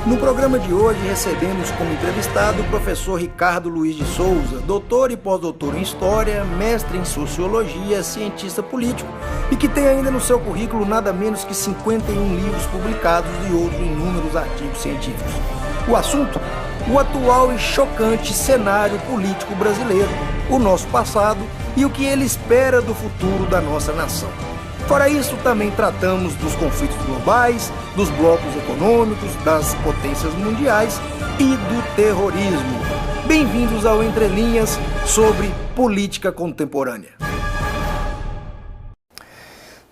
No programa de hoje recebemos como entrevistado o professor Ricardo Luiz de Souza, doutor e pós-doutor em História, mestre em Sociologia, cientista político e que tem ainda no seu currículo nada menos que 51 livros publicados e outros inúmeros artigos científicos. O assunto? O atual e chocante cenário político brasileiro, o nosso passado e o que ele espera do futuro da nossa nação. Fora isso, também tratamos dos conflitos globais, dos blocos econômicos, das potências mundiais e do terrorismo. Bem-vindos ao Entre Linhas sobre política contemporânea.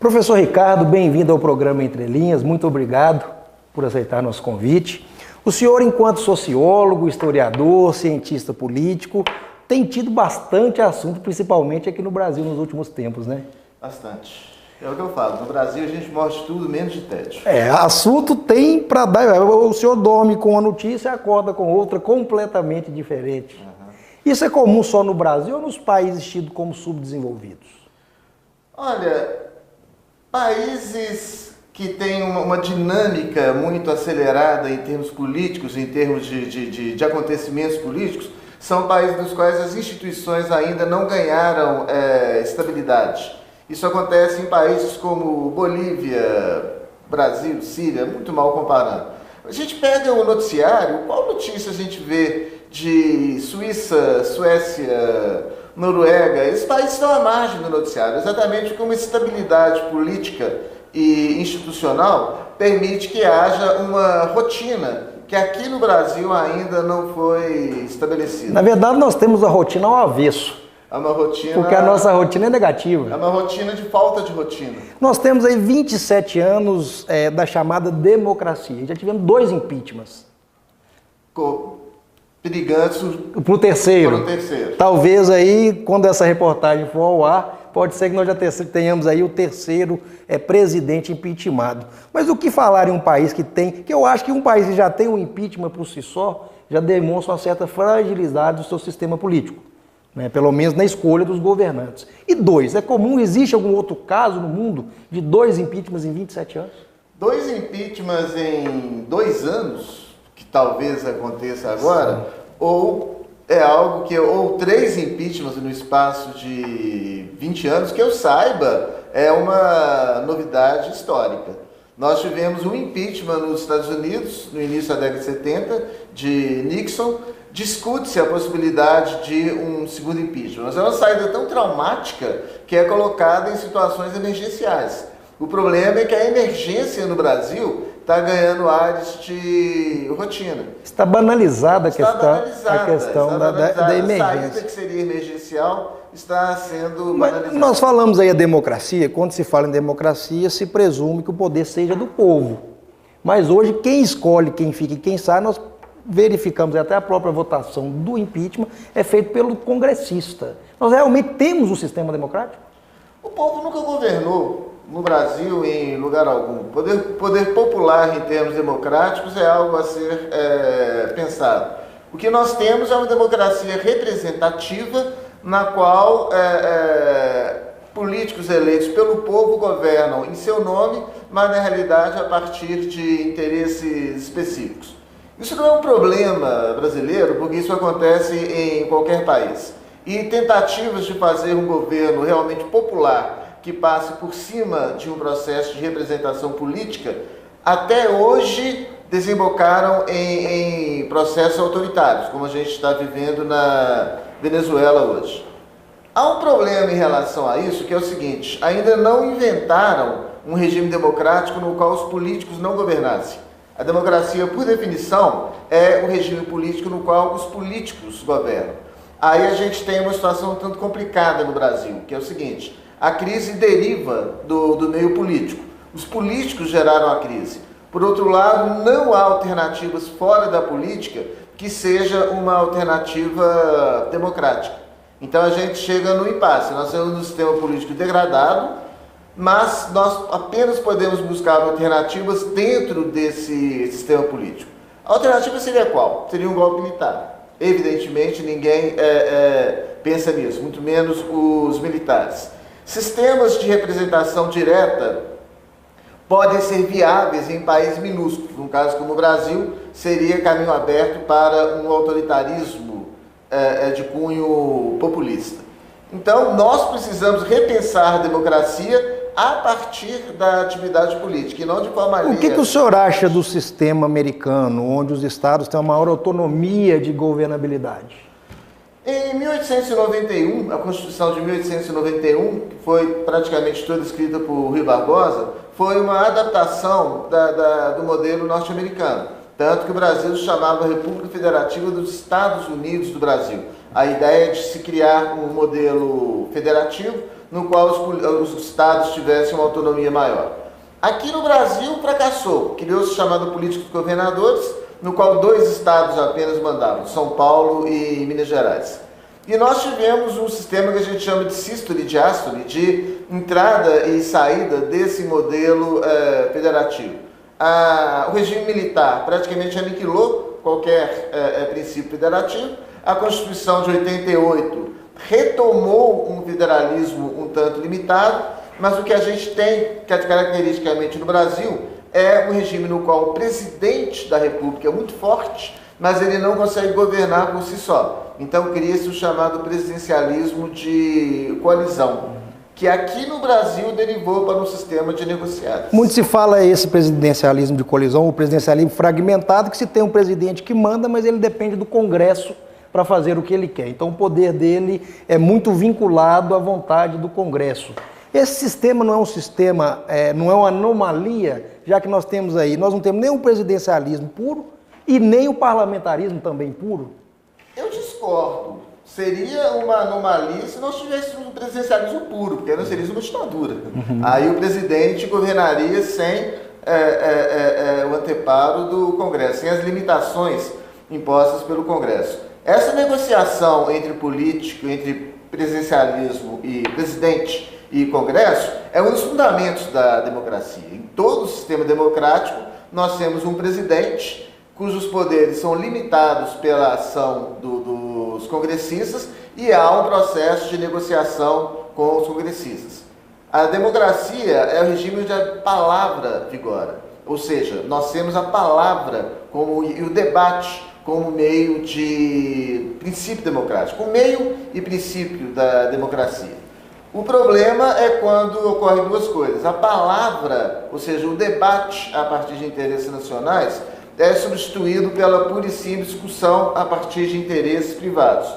Professor Ricardo, bem-vindo ao programa Entre Linhas. Muito obrigado por aceitar nosso convite. O senhor, enquanto sociólogo, historiador, cientista político, tem tido bastante assunto, principalmente aqui no Brasil nos últimos tempos, né? Bastante. É o que eu falo, no Brasil a gente morre de tudo menos de tédio. Assunto tem para dar. O senhor dorme com uma notícia e acorda com outra completamente diferente. Uhum. Isso é comum só no Brasil ou nos países tidos como subdesenvolvidos? Olha, países que têm uma dinâmica muito acelerada em termos políticos, em termos de acontecimentos políticos, são países nos quais as instituições ainda não ganharam estabilidade. Isso acontece em países como Bolívia, Brasil, Síria, muito mal comparando. A gente pega o noticiário, qual notícia a gente vê de Suíça, Suécia, Noruega? Esses países estão à margem do noticiário, exatamente porque uma estabilidade política e institucional permite que haja uma rotina que aqui no Brasil ainda não foi estabelecida. Na verdade, nós temos a rotina ao avesso. É uma rotina... Porque a nossa rotina é negativa. É uma rotina de falta de rotina. Nós temos aí 27 anos da chamada democracia. Já tivemos 2 impeachments. Perigantes para o terceiro. Talvez aí, quando essa reportagem for ao ar, pode ser que nós já tenhamos aí o terceiro presidente impeachmentado. Mas o que falar em um país que eu acho que um país que já tem um impeachment por si só, já demonstra uma certa fragilidade do seu sistema político. Pelo menos na escolha dos governantes. E 2, é comum, existe algum outro caso no mundo de 2 impeachments em 27 anos? 2 impeachments em 2 anos, que talvez aconteça agora, sim. Ou é algo que, ou 3 impeachments no espaço de 20 anos, que eu saiba, é uma novidade histórica. Nós tivemos um impeachment nos Estados Unidos, no início da década de 70, de Nixon. Discute-se a possibilidade de um segundo impeachment. Mas é uma saída tão traumática que é colocada em situações emergenciais. O problema é que a emergência no Brasil está ganhando áreas de rotina. Está banalizada a questão da emergência. A saída que seria emergencial está sendo banalizada. Nós falamos aí a democracia. Quando se fala em democracia, se presume que o poder seja do povo. Mas hoje, quem escolhe, quem fica e quem sai, nós verificamos até a própria votação do impeachment é feito pelo congressista. Nós realmente temos um sistema democrático? O povo nunca governou no Brasil em lugar algum. Poder popular em termos democráticos é algo a ser pensado. O que nós temos é uma democracia representativa na qual políticos eleitos pelo povo governam em seu nome, mas na realidade a partir de interesses específicos. Isso não é um problema brasileiro, porque isso acontece em qualquer país. E tentativas de fazer um governo realmente popular, que passe por cima de um processo de representação política, até hoje desembocaram em processos autoritários, como a gente está vivendo na Venezuela hoje. Há um problema em relação a isso, que é o seguinte: ainda não inventaram um regime democrático no qual os políticos não governassem. A democracia, por definição, é um regime político no qual os políticos governam. Aí a gente tem uma situação um tanto complicada no Brasil, que é o seguinte: a crise deriva do meio político. Os políticos geraram a crise. Por outro lado, não há alternativas fora da política que seja uma alternativa democrática. Então a gente chega no impasse. Nós temos um sistema político degradado, mas nós apenas podemos buscar alternativas dentro desse sistema político. A alternativa seria qual? Seria um golpe militar. Evidentemente, ninguém pensa nisso, muito menos os militares. Sistemas de representação direta podem ser viáveis em países minúsculos. Num caso como o Brasil, seria caminho aberto para um autoritarismo de cunho populista. Então, nós precisamos repensar a democracia a partir da atividade política, e não de forma alheia. O que o senhor acha do sistema americano, onde os estados têm uma maior autonomia de governabilidade? Em 1891, a Constituição de 1891, que foi praticamente toda escrita por Rui Barbosa, foi uma adaptação do modelo norte-americano. Tanto que o Brasil se chamava República Federativa dos Estados Unidos do Brasil. A ideia de se criar um modelo federativo no qual os estados tivessem uma autonomia maior. Aqui no Brasil fracassou, criou-se o chamado político dos governadores, no qual 2 estados apenas mandavam, São Paulo e Minas Gerais. E nós tivemos um sistema que a gente chama de sístole e diástole, de entrada e saída desse modelo federativo. O regime militar praticamente aniquilou qualquer princípio federativo. A Constituição de 88 retomou um federalismo um tanto limitado, mas o que a gente tem, caracteristicamente no Brasil, é um regime no qual o presidente da República é muito forte, mas ele não consegue governar por si só. Então cria-se o chamado presidencialismo de coalizão, que aqui no Brasil derivou para um sistema de negociados. Muito se fala esse presidencialismo de coalizão, o presidencialismo fragmentado, que se tem um presidente que manda, mas ele depende do Congresso para fazer o que ele quer. Então o poder dele é muito vinculado à vontade do Congresso. Esse sistema não é um sistema, não é uma anomalia, já que nós não temos nem o presidencialismo puro e nem o parlamentarismo também puro? Eu discordo. Seria uma anomalia se nós tivéssemos um presidencialismo puro, porque não seria uma ditadura. Aí o presidente governaria sem o anteparo do Congresso, sem as limitações impostas pelo Congresso. Essa negociação entre político, entre presidencialismo e presidente e Congresso é um dos fundamentos da democracia. Em todo o sistema democrático, nós temos um presidente cujos poderes são limitados pela ação dos congressistas e há um processo de negociação com os congressistas. A democracia é o regime onde a palavra vigora, ou seja, nós temos a palavra e o debate como meio de princípio democrático, o meio e princípio da democracia. O problema é quando ocorrem 2 coisas. A palavra, ou seja, o debate a partir de interesses nacionais, é substituído pela pura e simples discussão a partir de interesses privados.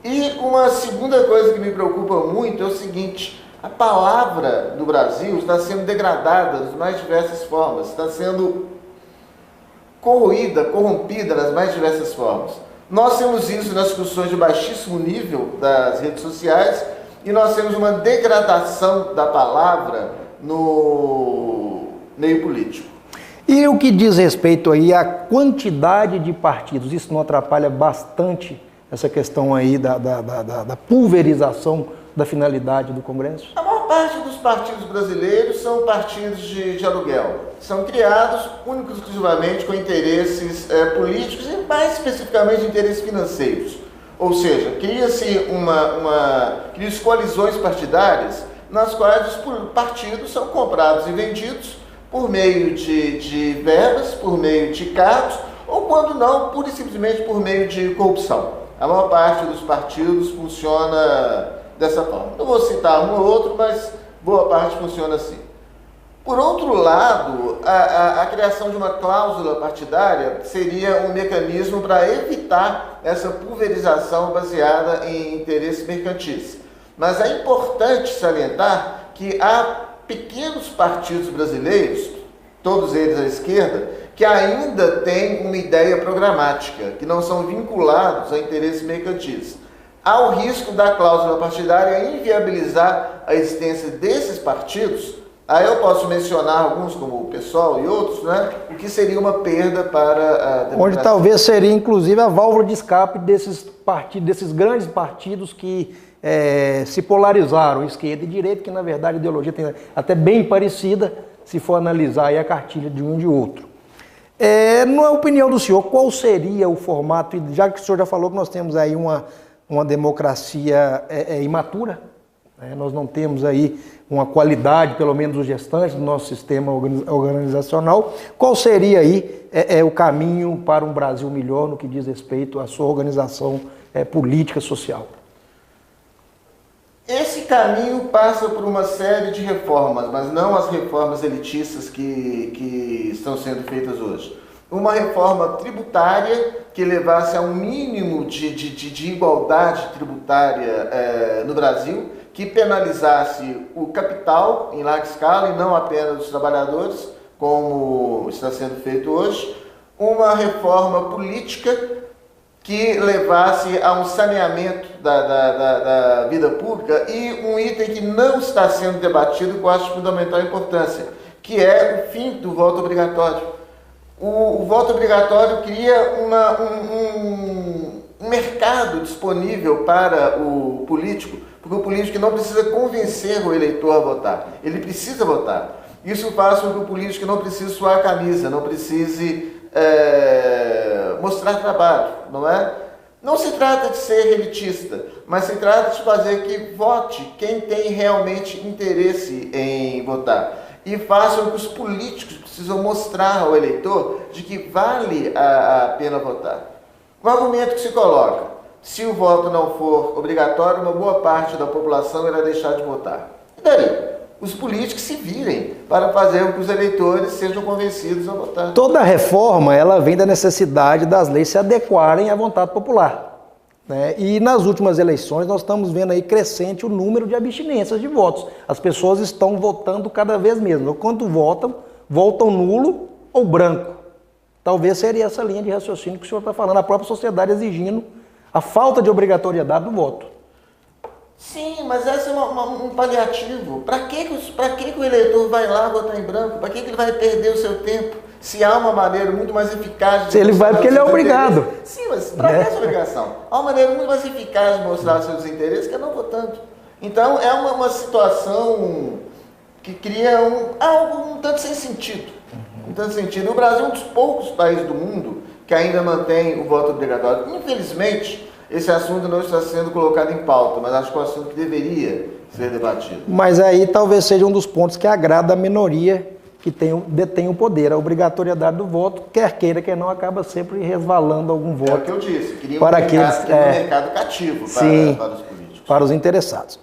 E uma segunda coisa que me preocupa muito é o seguinte: a palavra do Brasil está sendo degradada das mais diversas formas, está sendo corroída, corrompida nas mais diversas formas. Nós temos isso nas discussões de baixíssimo nível das redes sociais e nós temos uma degradação da palavra no meio político. E o que diz respeito aí à quantidade de partidos, isso não atrapalha bastante essa questão aí da pulverização da finalidade do Congresso? A maior parte dos partidos brasileiros são partidos de aluguel. São criados únicos e exclusivamente com interesses políticos e mais especificamente interesses financeiros. Ou seja, cria-se coalizões partidárias nas quais os partidos são comprados e vendidos por meio de verbas, por meio de cargos, ou quando não, pura e simplesmente por meio de corrupção. A maior parte dos partidos funciona dessa forma. Não vou citar um ou outro, mas boa parte funciona assim. Por outro lado, a criação de uma cláusula partidária seria um mecanismo para evitar essa pulverização baseada em interesses mercantis. Mas é importante salientar que há pequenos partidos brasileiros, todos eles à esquerda, que ainda têm uma ideia programática, que não são vinculados a interesses mercantis. Há o risco da cláusula partidária inviabilizar a existência desses partidos. Aí eu posso mencionar alguns, como o PSOL e outros, né? O que seria uma perda para a democracia. Onde talvez seria, inclusive, a válvula de escape desses partidos, desses grandes partidos que se polarizaram, esquerda e direita, que na verdade a ideologia tem até bem parecida, se for analisar aí a cartilha de um e de outro. Na opinião do senhor, qual seria o formato, já que o senhor já falou que nós temos aí uma democracia imatura, Nós não temos aí uma qualidade, pelo menos os gestantes do nosso sistema organizacional. Qual seria aí o caminho para um Brasil melhor no que diz respeito à sua organização política social? Esse caminho passa por uma série de reformas, mas não as reformas elitistas que estão sendo feitas hoje. Uma reforma tributária que levasse a um mínimo de igualdade tributária no Brasil, que penalizasse o capital em larga escala e não apenas os trabalhadores, como está sendo feito hoje. Uma reforma política que levasse a um saneamento da vida pública e um item que não está sendo debatido, que eu acho de fundamental importância, que é o fim do voto obrigatório. O voto obrigatório cria um mercado disponível para o político, porque o político não precisa convencer o eleitor a votar, ele precisa votar. Isso faz com que o político não precise suar a camisa, não precise mostrar trabalho, não é? Não se trata de ser elitista, mas se trata de fazer que vote quem tem realmente interesse em votar. E façam com que os políticos precisam mostrar ao eleitor de que vale a pena votar. Um argumento que se coloca: se o voto não for obrigatório, uma boa parte da população irá deixar de votar. E daí? Os políticos se virem para fazer com que os eleitores sejam convencidos a votar. Toda reforma, ela vem da necessidade das leis se adequarem à vontade popular. E nas últimas eleições nós estamos vendo aí crescente o número de abstinências de votos. As pessoas estão votando cada vez menos. Quando votam nulo ou branco. Talvez seria essa linha de raciocínio que o senhor está falando, a própria sociedade exigindo a falta de obrigatoriedade do voto. Sim, mas esse é um paliativo. Para que o eleitor vai lá votar em branco? Para que ele vai perder o seu tempo? Se há uma maneira muito mais eficaz de... Se ele vai porque ele é obrigado. Sim, mas para que essa obrigação? Há uma maneira muito mais eficaz de mostrar seus interesses que é não votando. Então é uma situação que cria algo um tanto sem sentido. Um tanto sem sentido. O Brasil é um dos poucos países do mundo que ainda mantém o voto obrigatório. Infelizmente, esse assunto não está sendo colocado em pauta, mas acho que é um assunto que deveria ser debatido. Mas aí talvez seja um dos pontos que agrada a minoria que detém o poder. A obrigatoriedade do voto, quer queira, quer não, acaba sempre resvalando algum voto. É o que eu disse, queria para um mercado cativo para os políticos. Para os interessados.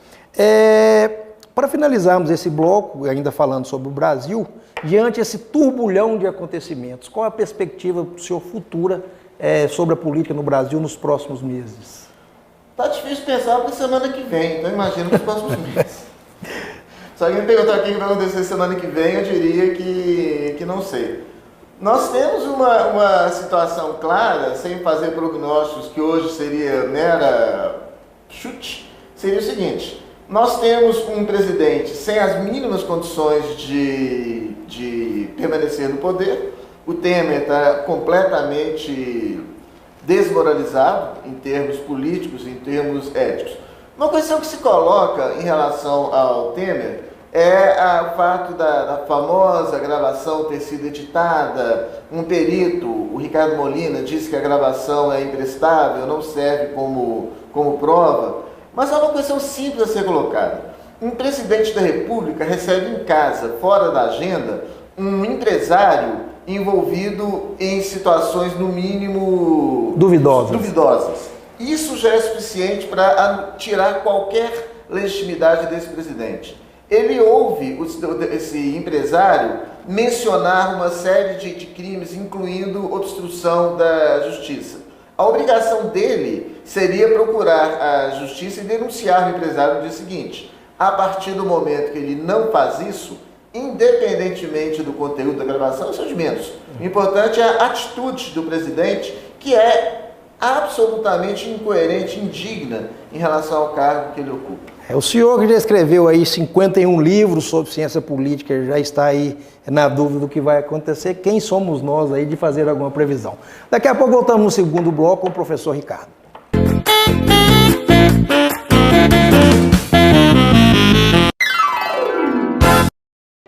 Para finalizarmos esse bloco, ainda falando sobre o Brasil, diante desse turbulhão de acontecimentos, qual a perspectiva do senhor futura sobre a política no Brasil nos próximos meses? Tá difícil pensar para a semana que vem, então imagino nos próximos meses. Se alguém me perguntar o que vai acontecer semana que vem, eu diria que não sei. Nós temos uma situação clara, sem fazer prognósticos, que hoje seria mera chute, seria o seguinte: nós temos um presidente sem as mínimas condições de permanecer no poder. O Temer está completamente desmoralizado em termos políticos, em termos éticos. Uma questão que se coloca em relação ao Temer é o fato da famosa gravação ter sido editada. Um perito, o Ricardo Molina, disse que a gravação é imprestável, não serve como prova. Mas há uma questão simples a ser colocada. Um presidente da República recebe em casa, fora da agenda, um empresário envolvido em situações, no mínimo, duvidosas. Isso já é suficiente para tirar qualquer legitimidade desse presidente. Ele ouve esse empresário mencionar uma série de crimes, incluindo obstrução da justiça. A obrigação dele seria procurar a justiça e denunciar o empresário no dia seguinte. A partir do momento que ele não faz isso, independentemente do conteúdo da gravação, isso é de menos. O importante é a atitude do presidente, que é absolutamente incoerente, indigna em relação ao cargo que ele ocupa. O senhor que já escreveu aí 51 livros sobre ciência política, já está aí na dúvida do que vai acontecer. Quem somos nós aí de fazer alguma previsão? Daqui a pouco voltamos no segundo bloco com o professor Ricardo.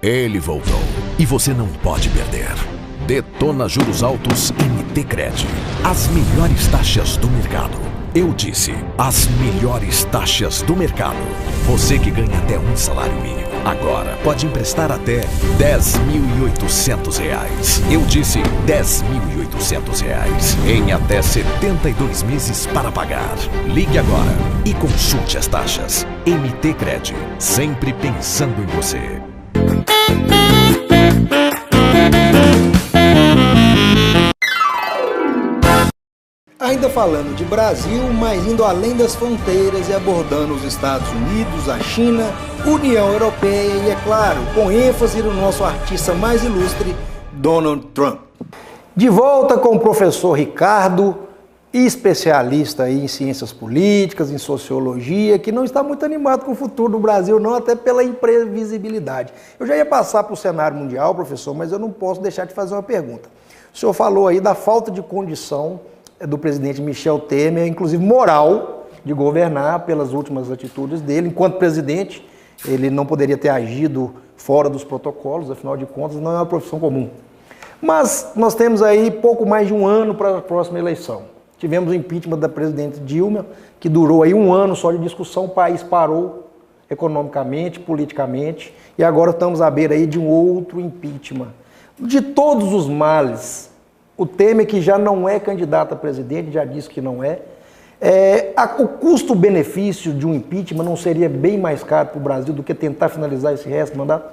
Ele voltou e você não pode perder. Detona Juros Altos MT Cred. As melhores taxas do mercado. Eu disse, as melhores taxas do mercado. Você que ganha até um salário mínimo, agora pode emprestar até R$10.800. Eu disse R$10.800 em até 72 meses para pagar. Ligue agora e consulte as taxas. MT Cred, sempre pensando em você. Ainda falando de Brasil, mas indo além das fronteiras e abordando os Estados Unidos, a China, União Europeia e, é claro, com ênfase no nosso artista mais ilustre, Donald Trump. De volta com o professor Ricardo, especialista aí em ciências políticas, em sociologia, que não está muito animado com o futuro do Brasil, não, até pela imprevisibilidade. Eu já ia passar para o cenário mundial, professor, mas eu não posso deixar de fazer uma pergunta. O senhor falou aí da falta de condição do presidente Michel Temer, inclusive moral, de governar pelas últimas atitudes dele. Enquanto presidente, ele não poderia ter agido fora dos protocolos, afinal de contas, não é uma profissão comum. Mas nós temos aí pouco mais de um ano para a próxima eleição. Tivemos o impeachment da presidente Dilma, que durou aí um ano só de discussão, o país parou economicamente, politicamente, e agora estamos à beira aí de um outro impeachment. De todos os males, o Temer, que já não é candidato a presidente, já disse que não é, o custo-benefício de um impeachment não seria bem mais caro para o Brasil do que tentar finalizar esse resto do mandato?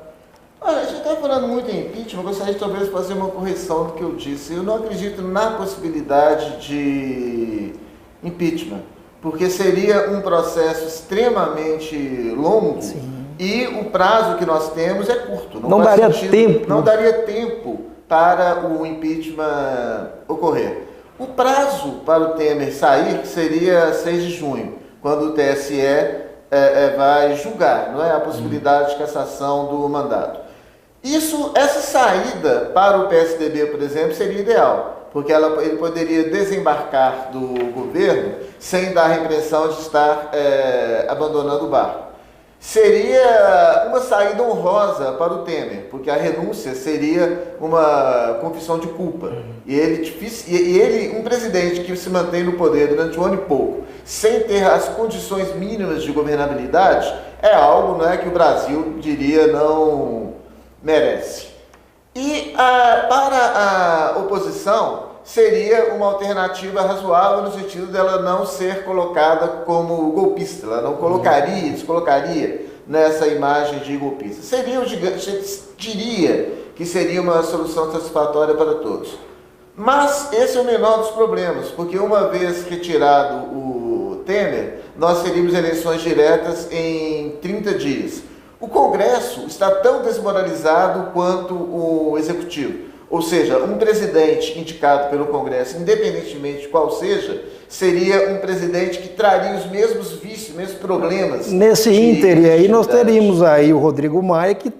Olha, a gente está falando muito em impeachment, eu gostaria de talvez fazer uma correção do que eu disse. Eu não acredito na possibilidade de impeachment, porque seria um processo extremamente longo. Sim. E o prazo que nós temos é curto. Não daria tempo. Não daria tempo para o impeachment ocorrer. O prazo para o Temer sair seria 6 de junho, quando o TSE vai julgar, não é, a possibilidade de cassação do mandato. Essa saída para o PSDB, por exemplo, seria ideal, porque ele poderia desembarcar do governo sem dar a impressão de estar abandonando o barco. Seria uma saída honrosa para o Temer, porque a renúncia seria uma confissão de culpa. E ele, um presidente que se mantém no poder durante um ano e pouco, sem ter as condições mínimas de governabilidade, é algo, não é, que o Brasil, diria, não merece. E para a oposição, seria uma alternativa razoável no sentido dela não ser colocada como golpista, ela não descolocaria nessa imagem de golpista. Eu diria que seria uma solução satisfatória para todos. Mas esse é o menor dos problemas, porque uma vez retirado o Temer, nós teríamos eleições diretas em 30 dias. O Congresso está tão desmoralizado quanto o Executivo. Ou seja, um presidente indicado pelo Congresso, independentemente de qual seja, seria um presidente que traria os mesmos vícios, os mesmos problemas. Nesse ínterim aí, nós teríamos aí o Rodrigo Maia, que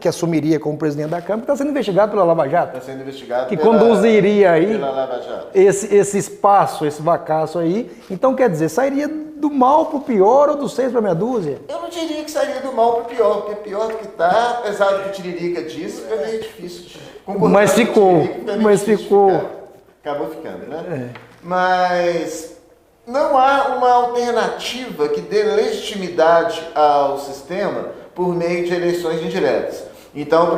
assumiria como presidente da Câmara, que está sendo investigado pela Lava Jato. Está sendo investigado que conduziria aí pela Lava Jato. Esse espaço, esse vacaço aí. Então, quer dizer, sairia do mal para o pior ou do 6 para meia dúzia? Eu não diria que sairia do mal para o pior, porque pior do que está, apesar do que o Tiririca disse, é meio difícil de concordar. Mas ficou. Acabou ficando, né? Mas não há uma alternativa que dê legitimidade ao sistema por meio de eleições indiretas. Então,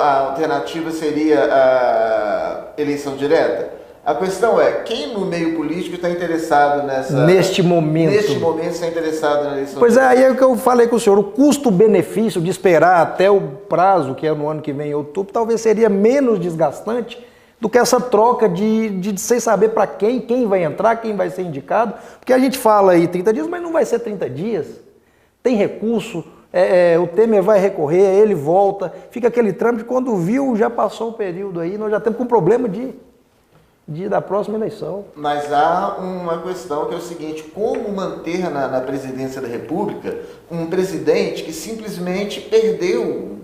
a alternativa seria a eleição direta? A questão é, quem no meio político está interessado neste momento está interessado na eleição? Pois aí é o que eu falei com o senhor, o custo-benefício de esperar até o prazo, que é no ano que vem, em outubro, talvez seria menos desgastante do que essa troca de sem saber para quem vai entrar, quem vai ser indicado, porque a gente fala aí 30 dias, mas não vai ser 30 dias, tem recurso, o Temer vai recorrer, ele volta, fica aquele trâmite, quando viu já passou o período aí, nós já estamos com problema da próxima eleição. Mas há uma questão que é o seguinte, como manter na presidência da República um presidente que simplesmente perdeu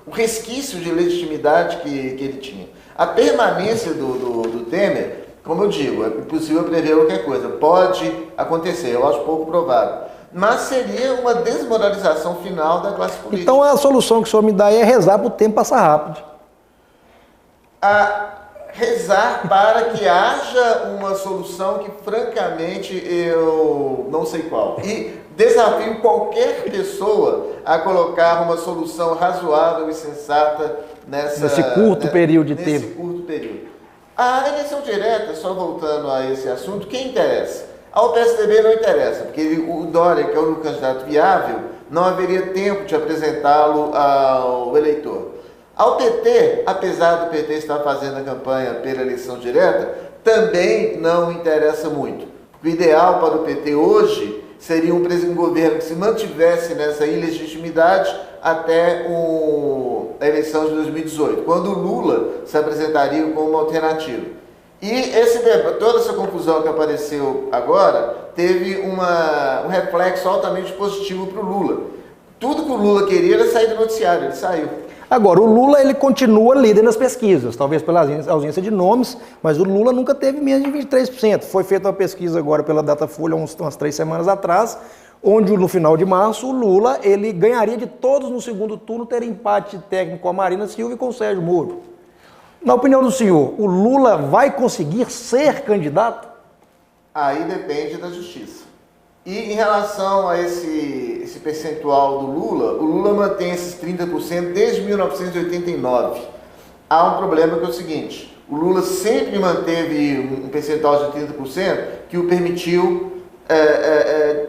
o resquício de legitimidade que ele tinha. A permanência do Temer, como eu digo, é impossível prever qualquer coisa, pode acontecer, eu acho pouco provável, mas seria uma desmoralização final da classe política. Então a solução que o senhor me dá é rezar para o tempo passar rápido. rezar para que haja uma solução que, francamente, eu não sei qual. E desafio qualquer pessoa a colocar uma solução razoável e sensata nesse curto período de tempo. Nesse curto período. A eleição direta, só voltando a esse assunto, quem interessa? Ao PSDB não interessa, porque o Dória, que é o único candidato viável, não haveria tempo de apresentá-lo ao eleitor. Ao PT, apesar do PT estar fazendo a campanha pela eleição direta, também não interessa muito. O ideal para o PT hoje seria um governo que se mantivesse nessa ilegitimidade até a eleição de 2018, quando o Lula se apresentaria como uma alternativa. E toda essa confusão que apareceu agora teve um reflexo altamente positivo para o Lula. Tudo que o Lula queria era sair do noticiário, ele saiu. Agora, o Lula ele continua líder nas pesquisas, talvez pela ausência de nomes, mas o Lula nunca teve menos de 23%. Foi feita uma pesquisa agora pela Datafolha umas 3 semanas atrás, onde no final de março o Lula ele ganharia de todos no segundo turno, ter empate técnico com a Marina Silva e com o Sérgio Moro. Na opinião do senhor, o Lula vai conseguir ser candidato? Aí depende da justiça. E em relação a esse percentual do Lula, o Lula mantém esses 30% desde 1989. Há um problema que é o seguinte, o Lula sempre manteve um percentual de 30% que o permitiu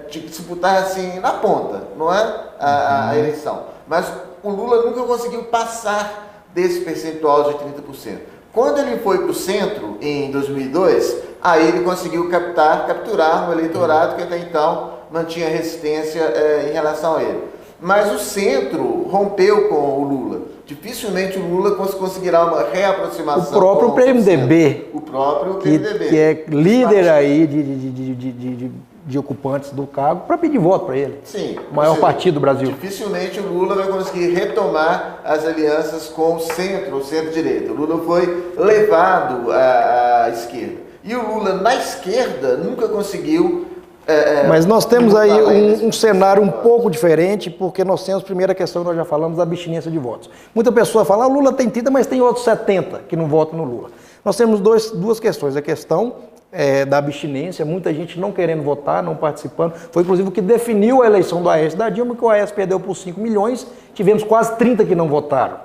disputar assim na ponta, não é? A eleição. Mas o Lula nunca conseguiu passar desse percentual de 30%. Quando ele foi para o centro, em 2002, aí ele conseguiu capturar um eleitorado que até então mantinha resistência em relação a ele. Mas o centro rompeu com o Lula. Dificilmente o Lula conseguirá uma reaproximação. O próprio PMDB. O próprio PMDB. Que é líder aí de ocupantes do cargo, para pedir voto para ele. Sim. O maior partido do Brasil. Dificilmente o Lula vai conseguir retomar as alianças com o centro-direita. O Lula foi levado à esquerda. E o Lula, na esquerda, nunca conseguiu... Mas nós temos aí um cenário um pouco diferente, porque nós temos a primeira questão que nós já falamos, da abstinência de votos. Muita pessoa fala, o Lula tem 30, mas tem outros 70 que não votam no Lula. Nós temos duas questões. A questão da abstinência, muita gente não querendo votar, não participando. Foi inclusive o que definiu a eleição do Aécio e da Dilma, que o Aécio perdeu por 5 milhões, tivemos quase 30 que não votaram.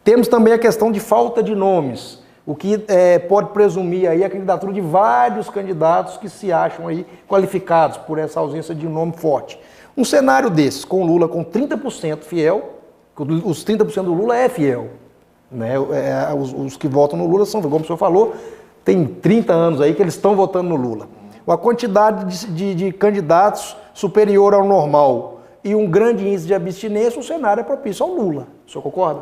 Temos também a questão de falta de nomes, o que pode presumir aí a candidatura de vários candidatos que se acham aí qualificados por essa ausência de nome forte. Um cenário desses, com o Lula com 30% fiel, os 30% do Lula é fiel, né? Os que votam no Lula são, como o senhor falou, tem 30 anos aí que eles estão votando no Lula. A quantidade de candidatos superior ao normal e um grande índice de abstinência, o cenário é propício ao Lula. O senhor concorda?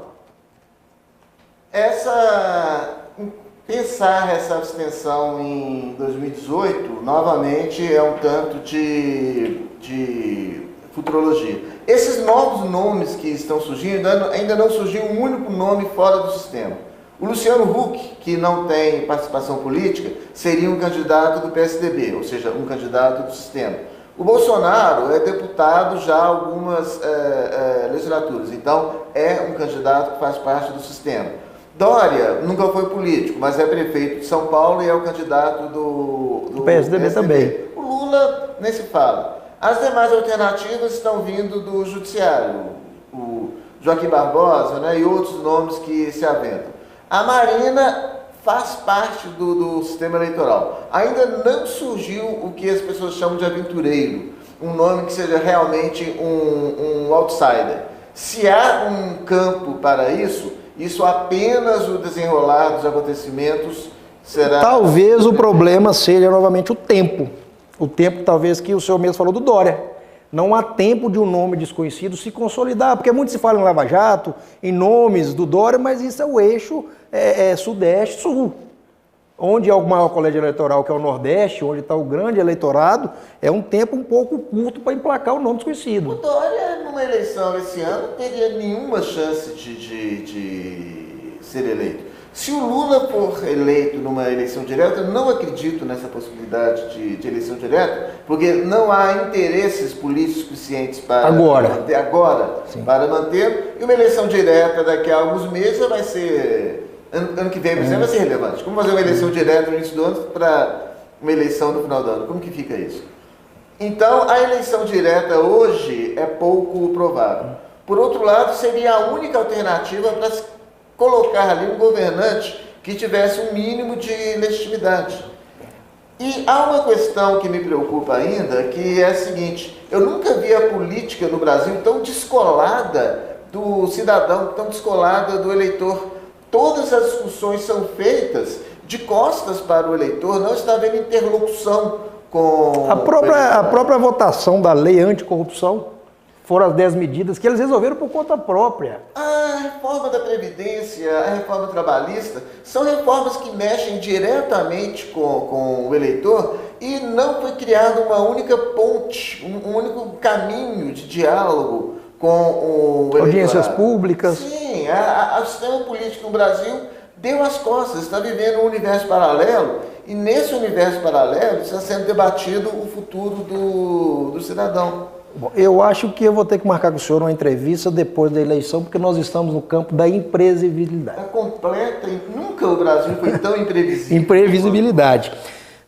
Pensar essa abstenção em 2018, novamente, é um tanto de futurologia. Esses novos nomes que estão surgindo, ainda não surgiu um único nome fora do sistema. O Luciano Huck, que não tem participação política, seria um candidato do PSDB, ou seja, um candidato do sistema. O Bolsonaro é deputado já há algumas legislaturas, então é um candidato que faz parte do sistema. Dória nunca foi político, mas é prefeito de São Paulo e é o candidato do PSDB também. O Lula nem se fala. As demais alternativas estão vindo do judiciário, o Joaquim Barbosa, né, e outros nomes que se aventam. A Marina faz parte do sistema eleitoral. Ainda não surgiu o que as pessoas chamam de aventureiro, um nome que seja realmente um outsider. Se há um campo para isso apenas o desenrolar dos acontecimentos será... Talvez o problema seja novamente o tempo. O tempo talvez que o senhor mesmo falou do Dória. Não há tempo de um nome desconhecido se consolidar, porque muito se fala em Lava Jato, em nomes do Dória, mas isso é o eixo Sudeste-Sul. Onde é o maior colégio eleitoral, que é o Nordeste, onde está o grande eleitorado, é um tempo um pouco curto para emplacar o nome desconhecido. O Dória, numa eleição esse ano, não teria nenhuma chance de ser eleito. Se o Lula for eleito numa eleição direta, eu não acredito nessa possibilidade de eleição direta, porque não há interesses políticos suficientes para manter, para manter. E uma eleição direta daqui a alguns meses vai ser Ano que vem, por exemplo, vai ser relevante. Como fazer uma eleição direta no início do ano para uma eleição no final do ano? Como que fica isso? Então, a eleição direta hoje é pouco provável. Por outro lado, seria a única alternativa para se colocar ali um governante que tivesse um mínimo de legitimidade. E há uma questão que me preocupa ainda, que é a seguinte: eu nunca vi a política no Brasil tão descolada do cidadão, tão descolada do eleitor. Todas as discussões são feitas de costas para o eleitor, não está havendo interlocução com a própria votação da lei anticorrupção foram as 10 medidas que eles resolveram por conta própria. A reforma da Previdência, a reforma trabalhista, são reformas que mexem diretamente com o eleitor e não foi criada uma única ponte, um único caminho de diálogo com o eleitorado. Audiências públicas. Sim, o sistema político no Brasil deu as costas, está vivendo um universo paralelo e nesse universo paralelo está sendo debatido o futuro do cidadão. Bom, eu acho que eu vou ter que marcar com o senhor uma entrevista depois da eleição, porque nós estamos no campo da imprevisibilidade. É completa, nunca o Brasil foi tão imprevisível. Imprevisibilidade.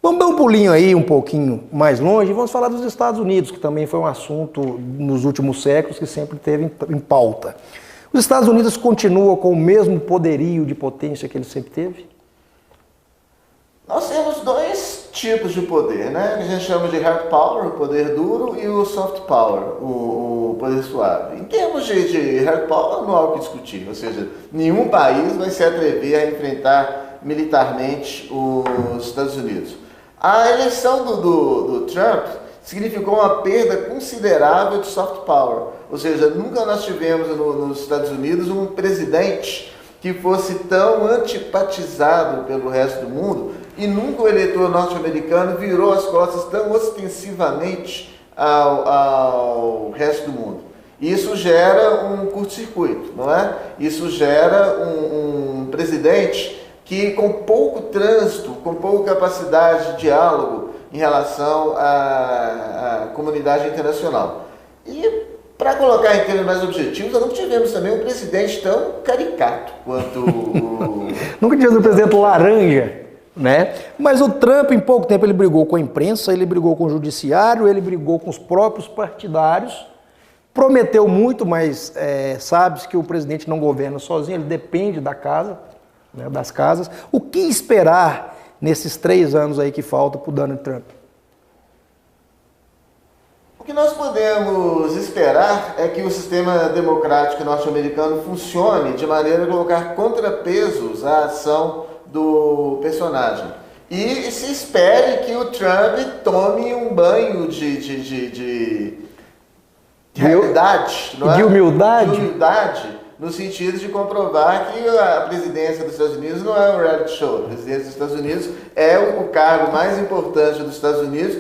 Vamos dar um pulinho aí um pouquinho mais longe e vamos falar dos Estados Unidos, que também foi um assunto nos últimos séculos que sempre teve em pauta. Os Estados Unidos continuam com o mesmo poderio de potência que ele sempre teve? Nós temos dois tipos de poder, né? Que a gente chama de hard power, o poder duro, e o soft power, o poder suave. Em termos de hard power, não há o que discutir, ou seja, nenhum país vai se atrever a enfrentar militarmente os Estados Unidos. A eleição do Trump significou uma perda considerável de soft power, ou seja, nunca nós tivemos nos Estados Unidos um presidente que fosse tão antipatizado pelo resto do mundo e nunca o eleitor norte-americano virou as costas tão ostensivamente ao resto do mundo. Isso gera um curto-circuito, não é? Isso gera um presidente que com pouco trânsito, com pouca capacidade de diálogo em relação à comunidade internacional. E para colocar em termos mais objetivos, nós não tivemos também um presidente tão caricato quanto o... Nunca tivemos um presidente laranja, né? Mas o Trump, em pouco tempo, ele brigou com a imprensa, ele brigou com o judiciário, ele brigou com os próprios partidários, prometeu muito, mas sabe-se que o presidente não governa sozinho, ele depende da casa, né, das casas. O que esperar nesses 3 anos aí que faltam para o Donald Trump? O que nós podemos esperar é que o sistema democrático norte-americano funcione de maneira a colocar contrapesos à ação do personagem. E se espere que o Trump tome um banho de realidade, não é? De humildade? De humildade, no sentido de comprovar que a presidência dos Estados Unidos não é um reality show. A presidência dos Estados Unidos é o cargo mais importante dos Estados Unidos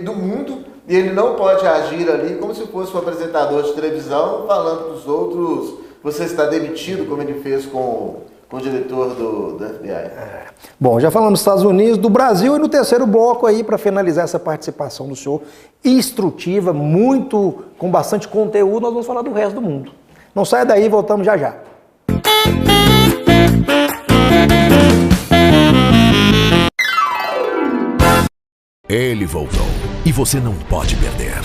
do mundo, e ele não pode agir ali como se fosse um apresentador de televisão falando para os outros: você está demitido, como ele fez com o diretor do FBI. Bom, já falamos dos Estados Unidos, do Brasil, e no terceiro bloco aí, para finalizar essa participação do senhor, instrutiva, com bastante conteúdo, nós vamos falar do resto do mundo. Não saia daí, voltamos já já. Ele voltou e você não pode perder.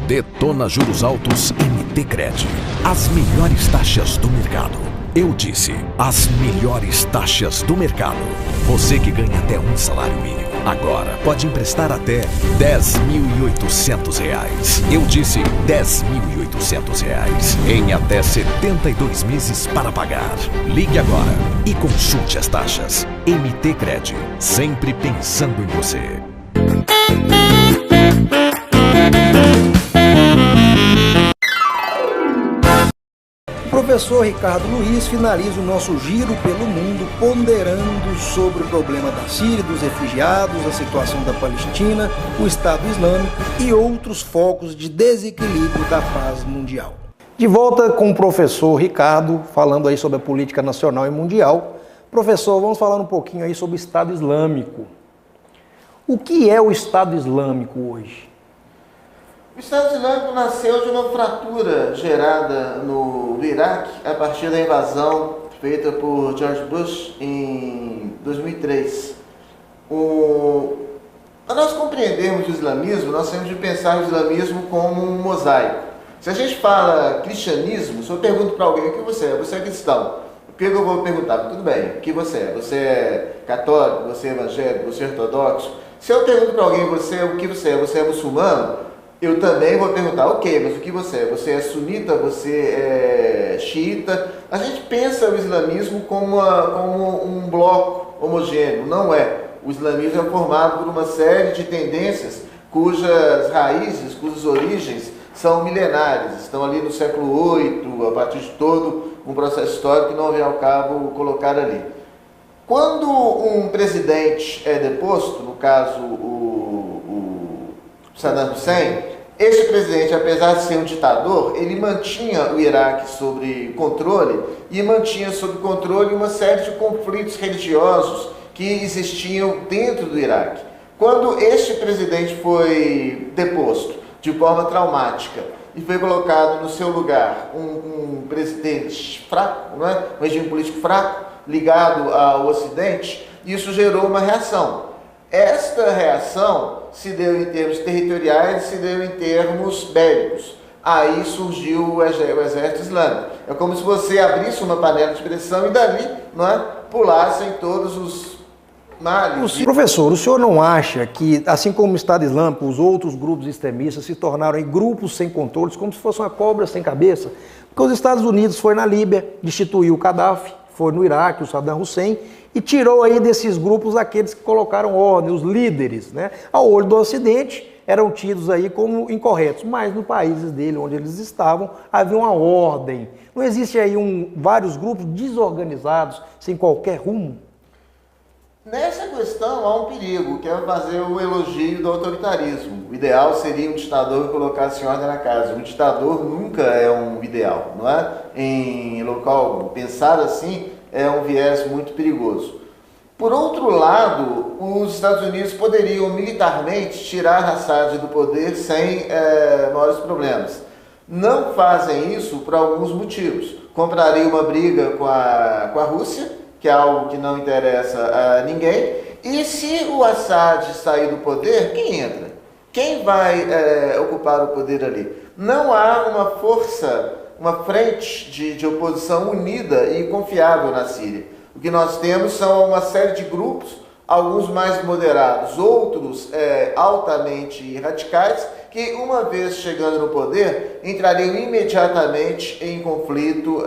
Detona Juros Altos MTCred. As melhores taxas do mercado. Eu disse, as melhores taxas do mercado. Você que ganha até um salário mínimo, agora pode emprestar até R$10.800. Eu disse R$10.800 em até 72 meses para pagar. Ligue agora e consulte as taxas. MTCred, sempre pensando em você. O professor Ricardo Luiz finaliza o nosso giro pelo mundo ponderando sobre o problema da Síria, dos refugiados, a situação da Palestina, o Estado Islâmico e outros focos de desequilíbrio da paz mundial. De volta com o professor Ricardo, falando aí sobre a política nacional e mundial. Professor, vamos falar um pouquinho aí sobre o Estado Islâmico. O que é o Estado Islâmico hoje? O Estado Islâmico nasceu de uma fratura gerada no Iraque a partir da invasão feita por George Bush em 2003. Para nós compreendermos o islamismo, nós temos de pensar o islamismo como um mosaico. Se a gente fala cristianismo, se eu pergunto para alguém o que você é? Você é cristão. O que eu vou perguntar? Tudo bem, o que você é? Você é católico? Você é evangélico? Você é ortodoxo? Se eu pergunto para alguém o que você é? Você é muçulmano? Eu também vou perguntar, ok, mas o que você é? Você é sunita? Você é xiita? A gente pensa o islamismo como um bloco homogêneo, não é. O islamismo é formado por uma série de tendências cujas raízes, cujas origens são milenares, estão ali no século VIII, a partir de todo um processo histórico que não vem ao cabo colocar ali. Quando um presidente é deposto, no caso o Saddam Hussein, este presidente, apesar de ser um ditador, ele mantinha o Iraque sob controle e mantinha sob controle uma série de conflitos religiosos que existiam dentro do Iraque. Quando este presidente foi deposto de forma traumática e foi colocado no seu lugar um presidente fraco, não é? Um regime político fraco, ligado ao Ocidente, isso gerou uma reação. Esta reação se deu em termos territoriais e se deu em termos bélicos. Aí surgiu o exército islâmico. É como se você abrisse uma panela de pressão e dali, não é, pulassem todos os males. Professor, o senhor não acha que, assim como o Estado Islâmico, os outros grupos extremistas se tornaram grupos sem controles, como se fosse uma cobra sem cabeça? Porque os Estados Unidos foi na Líbia, destituiu o Gaddafi, foi no Iraque, o Saddam Hussein, e tirou aí desses grupos aqueles que colocaram ordem, os líderes, né? Ao olho do Ocidente, eram tidos aí como incorretos, mas no países dele, onde eles estavam, havia uma ordem. Não existe aí vários grupos desorganizados, sem qualquer rumo? Nessa questão há um perigo, que é fazer o elogio do autoritarismo. O ideal seria um ditador que colocasse em ordem na casa. Um ditador nunca é um ideal, não é? Em local, pensar assim é um viés muito perigoso. Por outro lado, os Estados Unidos poderiam militarmente tirar Assad do poder sem maiores problemas. Não fazem isso por alguns motivos. Comprariam uma briga com a Rússia, que é algo que não interessa a ninguém. E se o Assad sair do poder, quem entra? Quem vai ocupar o poder ali? Não há uma força, uma frente de oposição unida e confiável na Síria. O que nós temos são uma série de grupos, alguns mais moderados, outros altamente radicais, que uma vez chegando no poder, entrariam imediatamente em conflito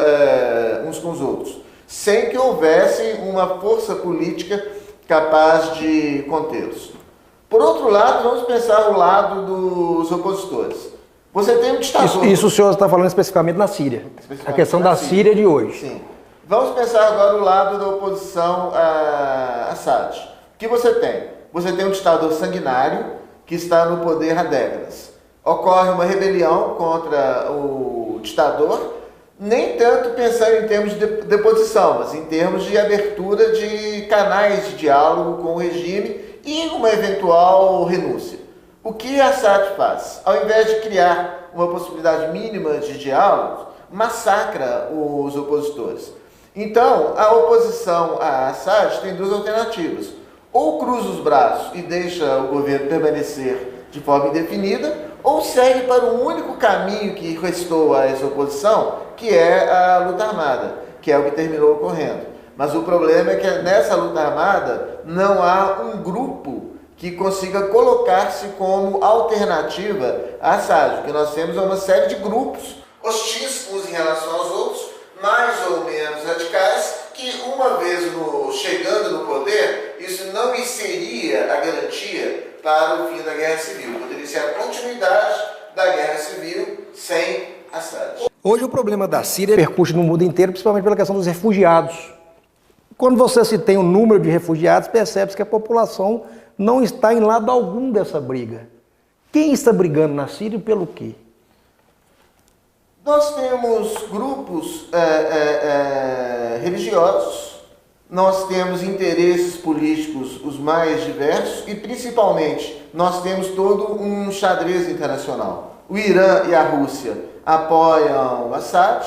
uns com os outros, sem que houvesse uma força política capaz de contê-los. Por outro lado, vamos pensar o lado dos opositores. Você tem um ditador... Isso o senhor está falando especificamente na Síria. A questão da Síria de hoje. Sim. Vamos pensar agora o lado da oposição a Assad. O que você tem? Você tem um ditador sanguinário que está no poder há décadas. Ocorre uma rebelião contra o ditador, nem tanto pensando em termos de deposição, mas em termos de abertura de canais de diálogo com o regime e uma eventual renúncia. O que Assad faz? Ao invés de criar uma possibilidade mínima de diálogo, massacra os opositores. Então, a oposição a Assad tem duas alternativas. Ou cruza os braços e deixa o governo permanecer de forma indefinida, ou segue para o único caminho que restou a essa oposição, que é a luta armada, que é o que terminou ocorrendo. Mas o problema é que nessa luta armada não há um grupo que consiga colocar-se como alternativa a Assad. O que nós temos é uma série de grupos hostis uns em relação aos outros, mais ou menos radicais, que uma vez chegando no poder, isso não seria a garantia para o fim da guerra civil. Poderia ser a continuidade da guerra civil sem Assad. Hoje o problema da Síria repercute no mundo inteiro, principalmente pela questão dos refugiados. Quando você se tem o número de refugiados, percebe-se que a população não está em lado algum dessa briga. Quem está brigando na Síria e pelo quê? Nós temos grupos religiosos, nós temos interesses políticos os mais diversos e, principalmente, nós temos todo um xadrez internacional. O Irã e a Rússia apoiam Assad,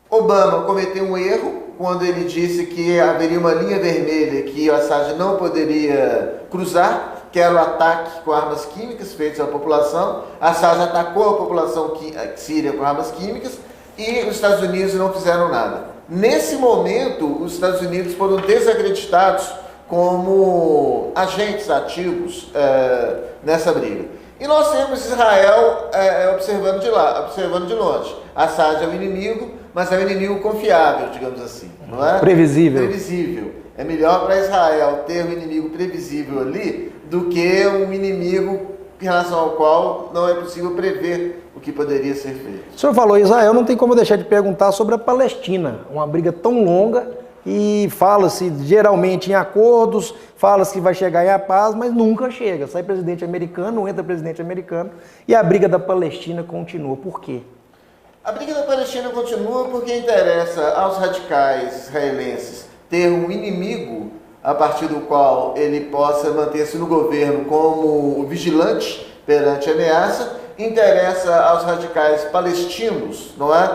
Obama cometeu um erro quando ele disse que haveria uma linha vermelha que o Assad não poderia cruzar, que era o ataque com armas químicas feitos à população. Assad atacou a população síria com armas químicas e os Estados Unidos não fizeram nada. Nesse momento, os Estados Unidos foram desacreditados como agentes ativos nessa briga. E nós temos Israel observando de longe. Assad é o inimigo, mas é um inimigo confiável, digamos assim, não é? Previsível. É melhor para Israel ter um inimigo previsível ali do que um inimigo em relação ao qual não é possível prever o que poderia ser feito. O senhor falou Israel, não tem como deixar de perguntar sobre a Palestina, uma briga tão longa e fala-se geralmente em acordos, fala-se que vai chegar em a paz, mas nunca chega. Sai presidente americano, não entra presidente americano e a briga da Palestina continua. Por quê? A briga da Palestina continua porque interessa aos radicais israelenses ter um inimigo a partir do qual ele possa manter-se no governo como vigilante perante a ameaça. Interessa aos radicais palestinos, não é?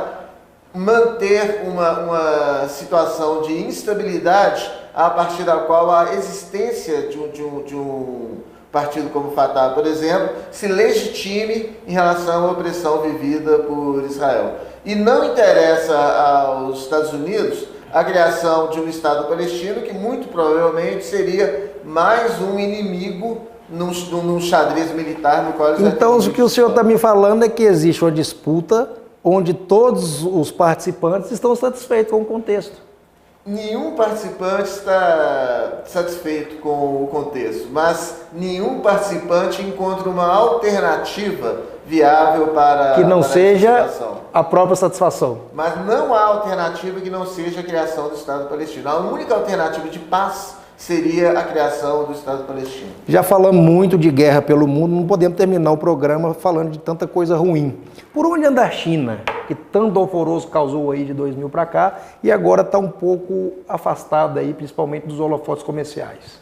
Manter uma situação de instabilidade a partir da qual a existência de um partido como o Fatah, por exemplo, se legitime em relação à opressão vivida por Israel. E não interessa aos Estados Unidos a criação de um Estado palestino que muito provavelmente seria mais um inimigo num xadrez militar no qual... Então o que o senhor está me falando é que existe uma disputa onde todos os participantes estão satisfeitos com o contexto. Nenhum participante está satisfeito com o contexto, mas nenhum participante encontra uma alternativa viável para que não seja a própria satisfação. Mas não há alternativa que não seja a criação do Estado palestino. A única alternativa de paz seria a criação do Estado palestino. Já falamos muito de guerra pelo mundo, não podemos terminar o programa falando de tanta coisa ruim. Por onde anda a China, que tanto alvoroço causou aí de 2000 para cá e agora está um pouco afastada aí, principalmente dos holofotes comerciais?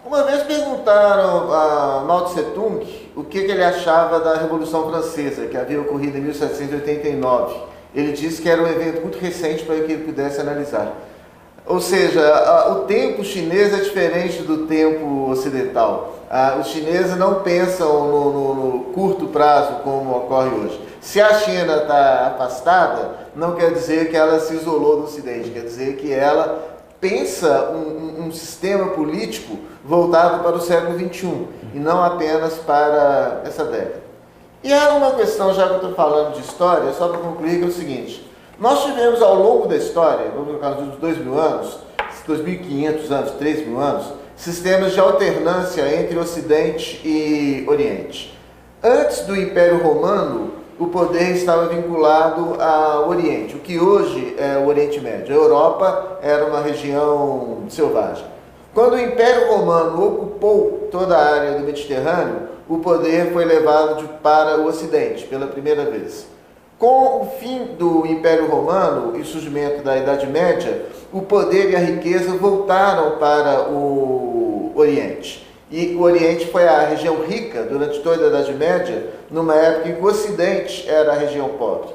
Uma vez perguntaram a Mao Tse Tung o que ele achava da Revolução Francesa, que havia ocorrido em 1789. Ele disse que era um evento muito recente para que ele pudesse analisar. Ou seja, o tempo chinês é diferente do tempo ocidental. Os chineses não pensam no curto prazo como ocorre hoje. Se a China está afastada, não quer dizer que ela se isolou do Ocidente, quer dizer que ela pensa um sistema político voltado para o século XXI e não apenas para essa década. E há uma questão, já que eu estou falando de história, só para concluir, que é o seguinte: nós tivemos ao longo da história, vamos colocar nos últimos 2.000 anos, 2.500 anos, 3.000 anos, sistemas de alternância entre Ocidente e Oriente. Antes do Império Romano, o poder estava vinculado ao Oriente, o que hoje é o Oriente Médio. A Europa era uma região selvagem. Quando o Império Romano ocupou toda a área do Mediterrâneo, o poder foi levado para o Ocidente pela primeira vez. Com o fim do Império Romano e o surgimento da Idade Média, o poder e a riqueza voltaram para o Oriente. E o Oriente foi a região rica durante toda a Idade Média, numa época em que o Ocidente era a região pobre.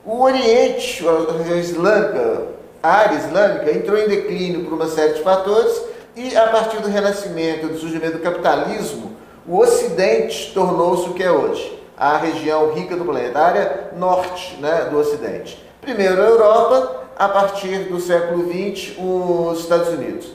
O Oriente, a região islâmica, a área islâmica, entrou em declínio por uma série de fatores e, a partir do Renascimento e do surgimento do capitalismo, o Ocidente tornou-se o que é hoje, a região rica do planeta, a área norte, do Ocidente. Primeiro a Europa, a partir do século XX, os Estados Unidos.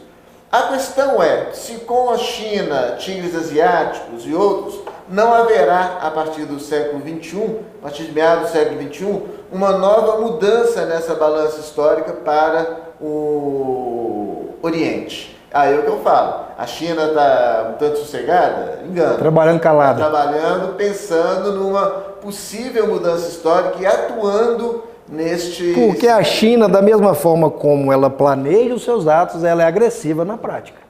A questão é, se com a China, tigres asiáticos e outros, não haverá, a partir do século XXI, a partir de meados do século XXI, uma nova mudança nessa balança histórica para o Oriente. Aí é o que eu falo. A China está um tanto sossegada? Engano. Trabalhando calada. Trabalhando, pensando numa possível mudança histórica e atuando neste... Porque a China, da mesma forma como ela planeja os seus atos, ela é agressiva na prática.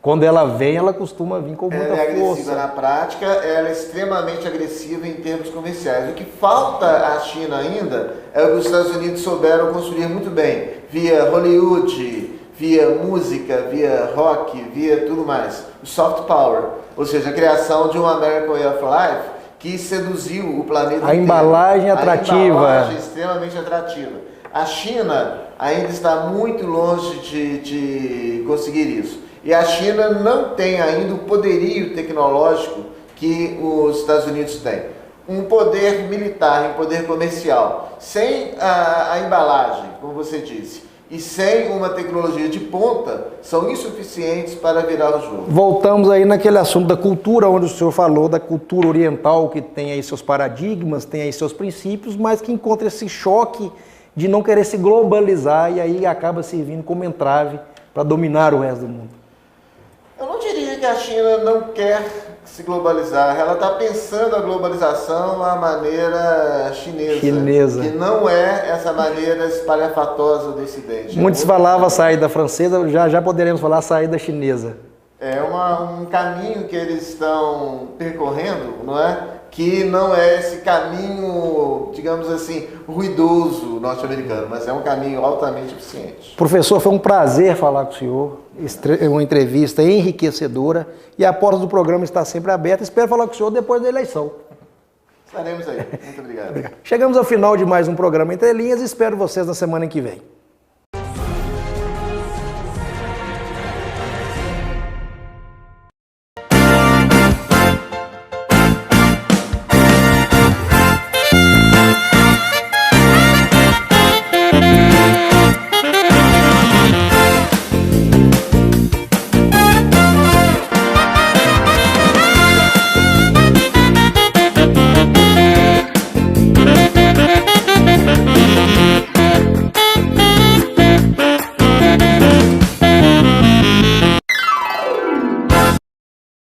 Quando ela vem, ela costuma vir com muita força. Ela é agressiva na prática, ela é extremamente agressiva em termos comerciais. O que falta à China ainda é o que os Estados Unidos souberam construir muito bem, via Hollywood, via música, via rock, via tudo mais. O soft power, ou seja, a criação de um American Way of Life que seduziu o planeta inteiro. A embalagem atrativa. A embalagem extremamente atrativa. A China ainda está muito longe de conseguir isso. E a China não tem ainda o poderio tecnológico que os Estados Unidos têm. Um poder militar, um poder comercial, sem a embalagem, como você disse, e sem uma tecnologia de ponta, são insuficientes para virar o jogo. Voltamos aí naquele assunto da cultura, onde o senhor falou da cultura oriental, que tem aí seus paradigmas, tem aí seus princípios, mas que encontra esse choque de não querer se globalizar e aí acaba servindo como entrave para dominar o resto do mundo. Eu não diria que a China não quer se globalizar, ela está pensando a globalização à maneira chinesa, que não é essa maneira espalhafatosa do Ocidente. Muitos falavam a saída francesa, já poderemos falar a saída chinesa. É um caminho que eles estão percorrendo, não é? Que não é esse caminho, digamos assim, ruidoso norte-americano, mas é um caminho altamente eficiente. Professor, foi um prazer falar com o senhor, uma entrevista enriquecedora, e a porta do programa está sempre aberta. Espero falar com o senhor depois da eleição. Estaremos aí. Muito obrigado. Chegamos ao final de mais um programa Entre Linhas e espero vocês na semana que vem.